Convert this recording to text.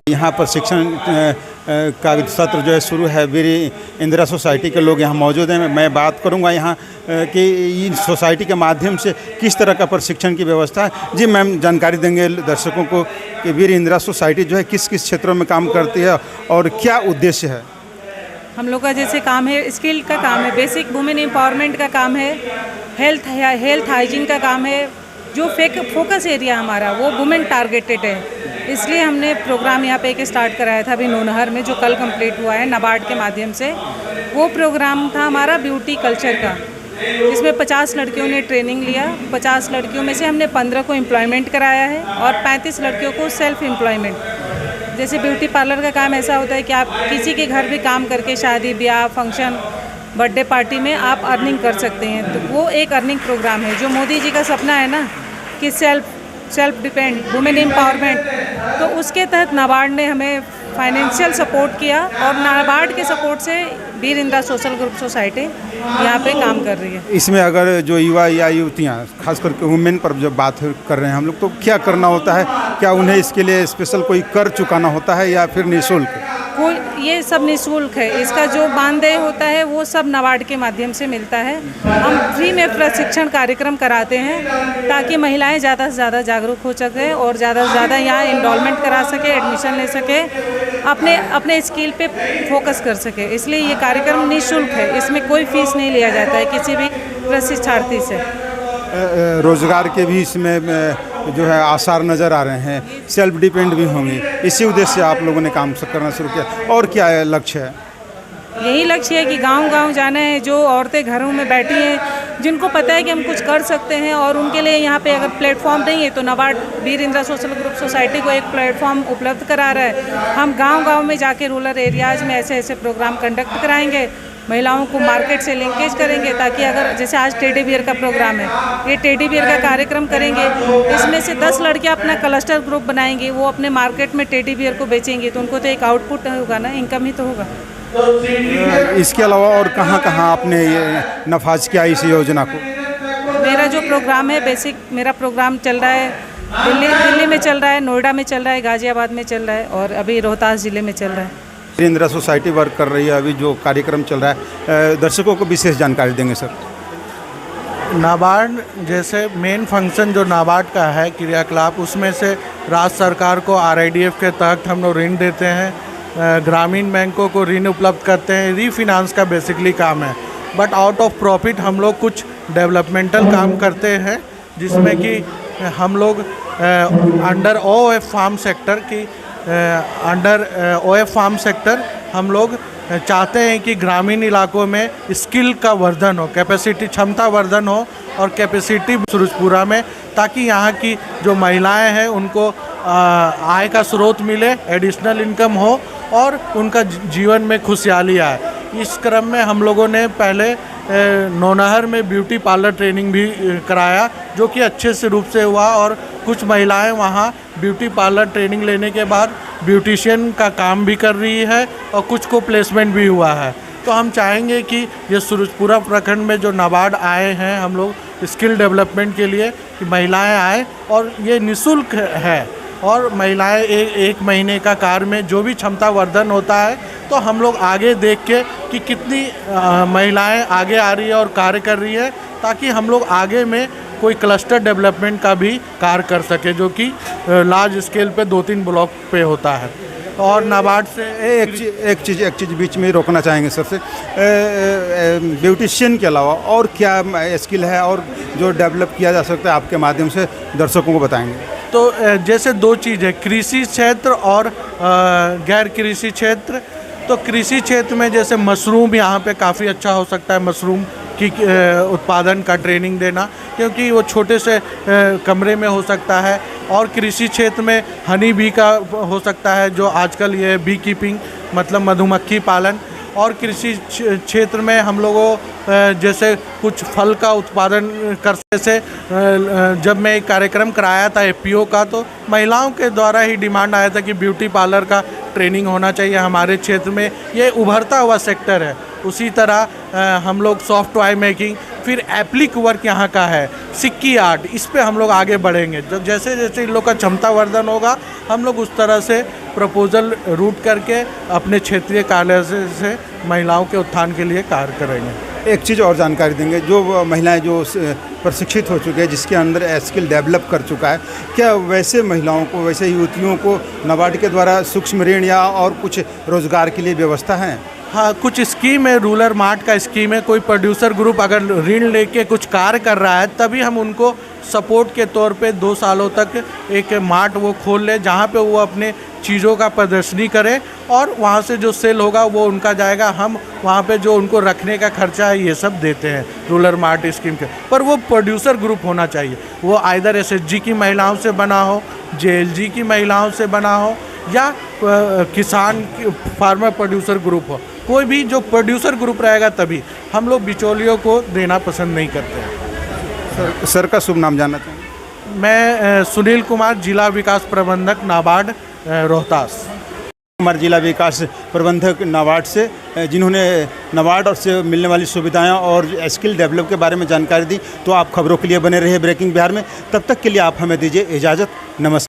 यहाँ पर शिक्षण का सत्र जो है शुरू है। वीर इंदिरा सोसाइटी के लोग यहाँ मौजूद हैं। मैं बात करूँगा यहाँ कि इन सोसाइटी के माध्यम से किस तरह का प्रशिक्षण की व्यवस्था है। जी मैम, जानकारी देंगे दर्शकों को कि वीर इंदिरा सोसाइटी जो है किस किस क्षेत्रों में काम करती है और क्या उद्देश्य है। हम लोग का जैसे काम है, स्किल का काम है, बेसिक वुमेन एम्पावरमेंट का काम है, हेल्थ हाइजीन का काम है। जो फोकस एरिया हमारा वो वुमेन टारगेटेड है, इसलिए हमने प्रोग्राम यहाँ पे एक स्टार्ट कराया था अभी नौनहर में, जो कल कंप्लीट हुआ है नाबार्ड के माध्यम से। वो प्रोग्राम था हमारा ब्यूटी कल्चर का, जिसमें 50 लड़कियों ने ट्रेनिंग लिया। 50 लड़कियों में से हमने 15 को एम्प्लॉयमेंट कराया है और 35 लड़कियों को सेल्फ एम्प्लॉयमेंट। जैसे ब्यूटी पार्लर का काम ऐसा होता है कि आप किसी के घर भी काम करके शादी ब्याह फंक्शन बर्थडे पार्टी में आप अर्निंग कर सकते हैं। तो वो एक अर्निंग प्रोग्राम है जो मोदी जी का सपना है ना कि सेल्फ डिपेंड वुमेन एम्पावरमेंट। तो उसके तहत नाबार्ड ने हमें फाइनेंशियल सपोर्ट किया और नाबार्ड के सपोर्ट से वीर इंदिरा सोशल ग्रुप सोसाइटी यहाँ पे काम कर रही है। इसमें अगर जो युवा या युवतियाँ खास करके वुमेन पर जब बात कर रहे हैं हम लोग, तो क्या करना होता है? क्या उन्हें इसके लिए स्पेशल कोई कर चुकाना होता है या फिर निःशुल्क? ये सब निःशुल्क है। इसका जो मानदेय होता है वो सब नाबार्ड के माध्यम से मिलता है। हम फ्री में प्रशिक्षण कार्यक्रम कराते हैं ताकि महिलाएं ज़्यादा से ज़्यादा जागरूक हो सकें और ज़्यादा से ज़्यादा यहाँ इनरोलमेंट करा सके, एडमिशन ले सके, अपने स्किल पे फोकस कर सके। इसलिए ये कार्यक्रम निःशुल्क है, इसमें कोई फीस नहीं लिया जाता है किसी भी प्रशिक्षार्थी से। रोजगार के भी इसमें जो है आसार नज़र आ रहे हैं, सेल्फ डिपेंड भी होंगे। इसी उद्देश्य से आप लोगों ने काम करना शुरू किया। और क्या लक्ष्य है? यही लक्ष्य है कि गांव-गांव जाना है। जो औरतें घरों में बैठी हैं, जिनको पता है कि हम कुछ कर सकते हैं और उनके लिए यहाँ पे अगर प्लेटफॉर्म नहीं है तो नाबार्ड वीर इंदिरा सोशल ग्रुप सोसाइटी को एक प्लेटफॉर्म उपलब्ध करा रहा है। हम गांव-गांव में जाके रूरल एरियाज़ में ऐसे ऐसे प्रोग्राम कंडक्ट कराएंगे, महिलाओं को मार्केट से लिंकेज करेंगे, ताकि अगर जैसे आज टेडी बियर का प्रोग्राम है, ये टेडी बियर का कार्यक्रम करेंगे। इसमें से 10 लड़कियां अपना क्लस्टर ग्रुप बनाएंगी, वो अपने मार्केट में टेडी बियर को बेचेंगी, तो उनको तो एक आउटपुट होगा ना, इनकम ही तो होगा। इसके अलावा और कहाँ कहाँ आपने ये नफाज किया इस योजना को? मेरा जो प्रोग्राम है बेसिक, मेरा प्रोग्राम चल रहा है दिल्ली में चल रहा है, नोएडा में चल रहा है, गाजियाबाद में चल रहा है और अभी रोहतास ज़िले में चल रहा है। वीर इंदिरा सोसाइटी वर्क कर रही है। अभी जो कार्यक्रम चल रहा है, दर्शकों को विशेष जानकारी देंगे सर। नाबार्ड जैसे मेन फंक्शन जो नाबार्ड का है क्रियाकलाप, उसमें से राज्य सरकार को RIDF के तहत हम लोग ऋण देते हैं, ग्रामीण बैंकों को ऋण उपलब्ध करते हैं। रीफिनांस का बेसिकली काम है, बट आउट ऑफ प्रॉफिट हम लोग कुछ डेवलपमेंटल काम करते हैं, जिसमें कि हम लोग अंडर OF फार्म सेक्टर की OF फार्म सेक्टर हम लोग चाहते हैं कि ग्रामीण इलाकों में स्किल का वर्धन हो, कैपेसिटी क्षमता वर्धन हो और कैपेसिटी सूरजपुरा में, ताकि यहाँ की जो महिलाएं हैं उनको आय का स्रोत मिले, एडिशनल इनकम हो और उनका जीवन में खुशहाली आए। इस क्रम में हम लोगों ने पहले नौनहर में ब्यूटी पार्लर ट्रेनिंग भी कराया, जो कि अच्छे से रूप से हुआ और कुछ महिलाएं वहां ब्यूटी पार्लर ट्रेनिंग लेने के बाद ब्यूटिशियन का काम भी कर रही है और कुछ को प्लेसमेंट भी हुआ है। तो हम चाहेंगे कि ये सूरजपुरा प्रखंड में जो नाबार्ड आए हैं हम लोग स्किल डेवलपमेंट के लिए, कि महिलाएं आए और ये निःशुल्क है और महिलाएं एक महीने का कार्य में जो भी क्षमता वर्धन होता है, तो हम लोग आगे देख के कि कितनी महिलाएं आगे आ रही है और कार्य कर रही है, ताकि हम लोग आगे में कोई क्लस्टर डेवलपमेंट का भी कार्य कर सके, जो कि लार्ज स्केल पे 2-3 ब्लॉक पे होता है। और नाबार्ड से एक चीज़ बीच में रोकना चाहेंगे सर से, ब्यूटिशियन के अलावा और क्या स्किल है और जो डेवलप किया जा सकता है आपके माध्यम से, दर्शकों को बताएंगे? तो जैसे 2 चीज़ है, कृषि क्षेत्र और गैर कृषि क्षेत्र। तो कृषि क्षेत्र में जैसे मशरूम यहाँ पे काफ़ी अच्छा हो सकता है, मशरूम की उत्पादन का ट्रेनिंग देना, क्योंकि वो छोटे से कमरे में हो सकता है। और कृषि क्षेत्र में हनी बी का हो सकता है, जो आजकल ये बी कीपिंग मतलब मधुमक्खी पालन। और कृषि क्षेत्र में हम लोगों जैसे कुछ फल का उत्पादन करने से, जब मैं एक कार्यक्रम कराया था FPO का, तो महिलाओं के द्वारा ही डिमांड आया था कि ब्यूटी पार्लर का ट्रेनिंग होना चाहिए हमारे क्षेत्र में। ये उभरता हुआ सेक्टर है। उसी तरह हम लोग सॉफ्ट टॉय मेकिंग, फिर एप्लिक वर्क यहाँ का है, सिक्की आर्ट, इस पे हम लोग आगे बढ़ेंगे। जब जैसे जैसे इन लोग का क्षमता वर्धन होगा, हम लोग उस तरह से प्रपोजल रूट करके अपने क्षेत्रीय कार्यालय से महिलाओं के उत्थान के लिए कार्य करेंगे। एक चीज़ और जानकारी देंगे, जो महिलाएं जो प्रशिक्षित हो चुके हैं, जिसके अंदर स्किल डेवलप कर चुका है, क्या वैसे महिलाओं को, वैसे युवतियों को नाबार्ड के द्वारा सूक्ष्म ऋण या और कुछ रोजगार के लिए व्यवस्था है? हाँ, कुछ स्कीम है, रूरल मार्ट का स्कीम है। कोई प्रोड्यूसर ग्रुप अगर ऋण लेके कुछ कार्य कर रहा है तभी हम उनको सपोर्ट के तौर पे 2 सालों तक एक मार्ट वो खोल ले, जहाँ पे वो अपने चीज़ों का प्रदर्शनी करें और वहाँ से जो सेल होगा वो उनका जाएगा। हम वहाँ पे जो उनको रखने का खर्चा है ये सब देते हैं रूरल मार्ट स्कीम के। पर वो प्रोड्यूसर ग्रुप होना चाहिए, वो आइदर SHG की महिलाओं से बना हो, JLG की महिलाओं से बना हो या किसान फार्मर प्रोड्यूसर ग्रुप हो। कोई भी जो प्रोड्यूसर ग्रुप रहेगा तभी। हम लोग बिचौलियों को देना पसंद नहीं करते हैं। सर का शुभ नाम जानना चाहेंगे? मैं सुनील कुमार, जिला विकास प्रबंधक नाबार्ड रोहतास। कुमार, जिला विकास प्रबंधक नाबार्ड से, जिन्होंने नाबार्ड से मिलने वाली सुविधाएं और स्किल डेवलप के बारे में जानकारी दी। तो आप खबरों के लिए बने रहिए ब्रेकिंग बिहार में। तब तक के लिए आप हमें दीजिए इजाज़त। नमस्कार।